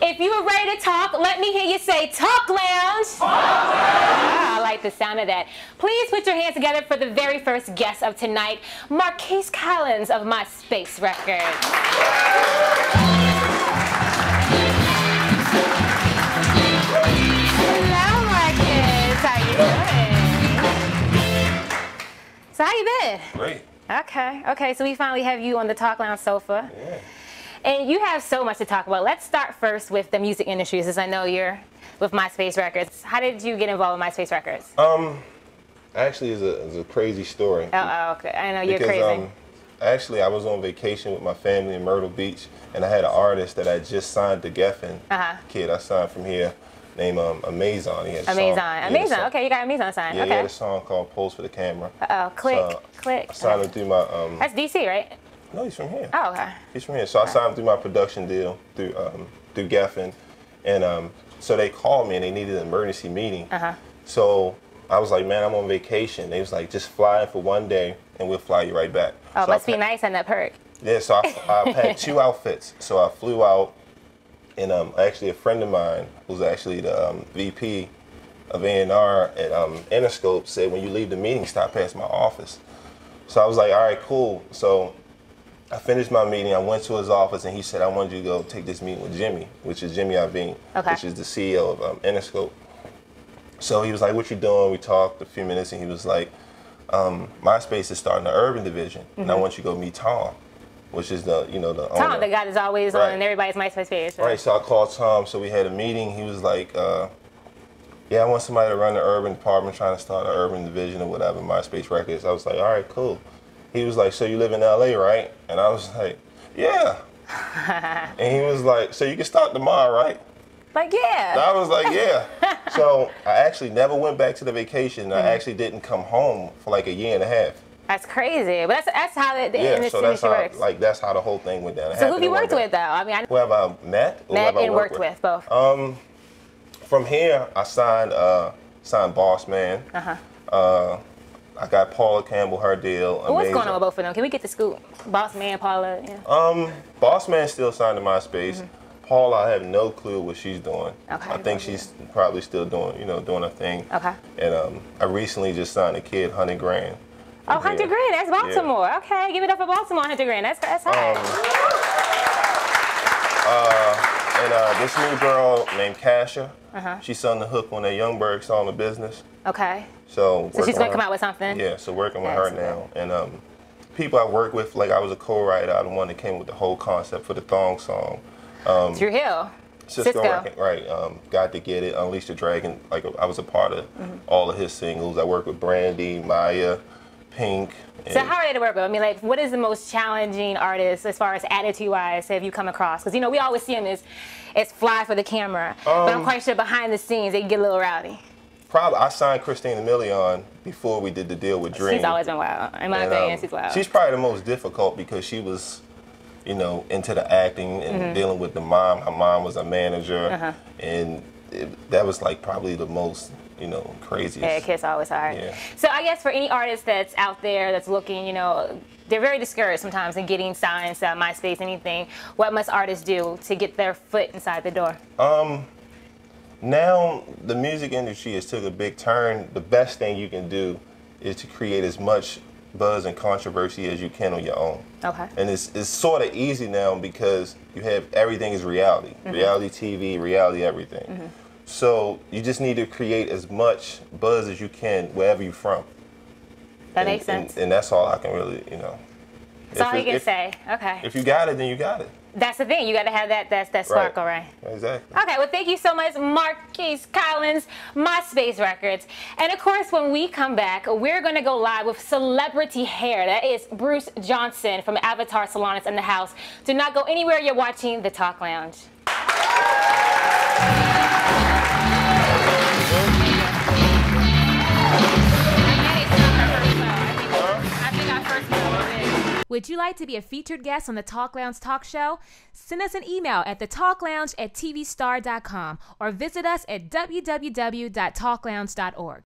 If you are ready to talk, let me hear you say, "Talk Lounge." Talk Lounge. Ah, I like the sound of that. Please put your hands together for the very first guest of tonight, Marquis of MySpace Records. Hello, Marquis. How you doing? So how you been? Great. Okay, so we finally have you on the Talk Lounge sofa. Yeah. And you have so much to talk about. Let's start first with the music industry, since I know you're with MySpace Records. How did you get involved with MySpace Records? Actually, it's a crazy story. Oh, okay. I know you're crazy. Actually, I was on vacation with my family in Myrtle Beach, and I had an artist that I just signed to Geffen. Kid I signed from here, named Amazon. He had a Amazon. Okay, you got Amazon signed. Yeah, okay. He had a song called "Pose for the Camera." Click. I signed him through my. That's DC, right? No, he's from here. Oh, okay. He's from here. So I signed him through my production deal through Geffen, and so they called me and they needed an emergency meeting. So I was like, man, I'm on vacation. They was like, just fly in for one day and we'll fly you right back. Oh, so must be nice on that perk. Yeah, so I had 2 outfits. So I flew out, and actually a friend of mine, who's actually the VP of A&R at Interscope, said, when you leave the meeting, stop past my office. So I was like, all right, cool. So I finished my meeting. I went to his office, and he said, I want you to go take this meeting with Jimmy, which is Jimmy Iovine, which is the CEO of Interscope. So he was like, what you doing? We talked a few minutes, and he was like, MySpace is starting the urban division, and I want you to go meet Tom, which is the owner. Tom, the guy that's always on everybody's MySpace page. Right, so I called Tom, so we had a meeting. He was like, yeah, I want somebody to run the urban department, trying to start an urban division or whatever, MySpace Records. I was like, all right, cool. He was like, so you live in LA, right? And I was like, yeah. And he was like, so you can start tomorrow, right? Like, yeah. And I was like, yeah. So I actually never went back to the vacation. I actually didn't come home for like a year and a half. That's crazy, but that's how the industry works. That's how the whole thing went down. So who have you worked with, though? I mean, who have I met? Met and worked with, both. From here, I signed Boss Man. I got Paula Campbell, her deal. What's going on with both of them? Can we get the scoop? Boss Man, Paula. Yeah. Boss Man still signed to MySpace. Paula, I have no clue what she's doing. I think she's probably still doing her thing. And I recently just signed a kid, 100 grand. Oh, 100 grand, that's Baltimore. Yeah. Okay, give it up for Baltimore, 100 grand. That's high. And this new girl named Kasha, she's sung the hook on that Youngberg song, The Business. Okay. So she's going to come out with something? Yeah, so working with her now. And people I work with, like I was a co-writer, I'm the one that came with the whole concept for the thong song. Drew Hill. Cisco. Right. Got to Get It, Unleash the Dragon. Like I was a part of all of his singles. I worked with Brandy, Maya, Pink. So how are they to work with? I mean, like, what is the most challenging artist as far as attitude-wise have you come across? Because, we always see them as fly for the camera. But I'm quite sure behind the scenes, they can get a little rowdy. Probably. I signed Christina Milian before we did the deal with Dream. She's always been wild. In my opinion, she's wild. She's probably the most difficult because she was, into the acting and dealing with the mom. Her mom was a manager. And that was, like, probably the most... craziest. Yeah, kids always hard. Yeah. So I guess for any artist that's out there that's looking, they're very discouraged sometimes in getting signed to MySpace, anything. What must artists do to get their foot inside the door? Now the music industry has took a big turn. The best thing you can do is to create as much buzz and controversy as you can on your own. Okay. And it's sort of easy now because you have everything is reality. Reality TV, reality everything. So you just need to create as much buzz as you can wherever you're from. That makes sense. And that's all I can really, That's all you can say. Okay. If you got it, then you got it. That's the thing. You got to have that sparkle, right? Exactly. Okay. Well, thank you so much, Marquis Collins, MySpace Records. And of course, when we come back, we're going to go live with celebrity hair. That is Bruce Johnson from Avatar Salon is in the house. Do not go anywhere. You're watching the Talk Lounge. Would you like to be a featured guest on the Talk Lounge Talk Show? Send us an email at thetalklounge@tvstar.com or visit us at www.talklounge.org.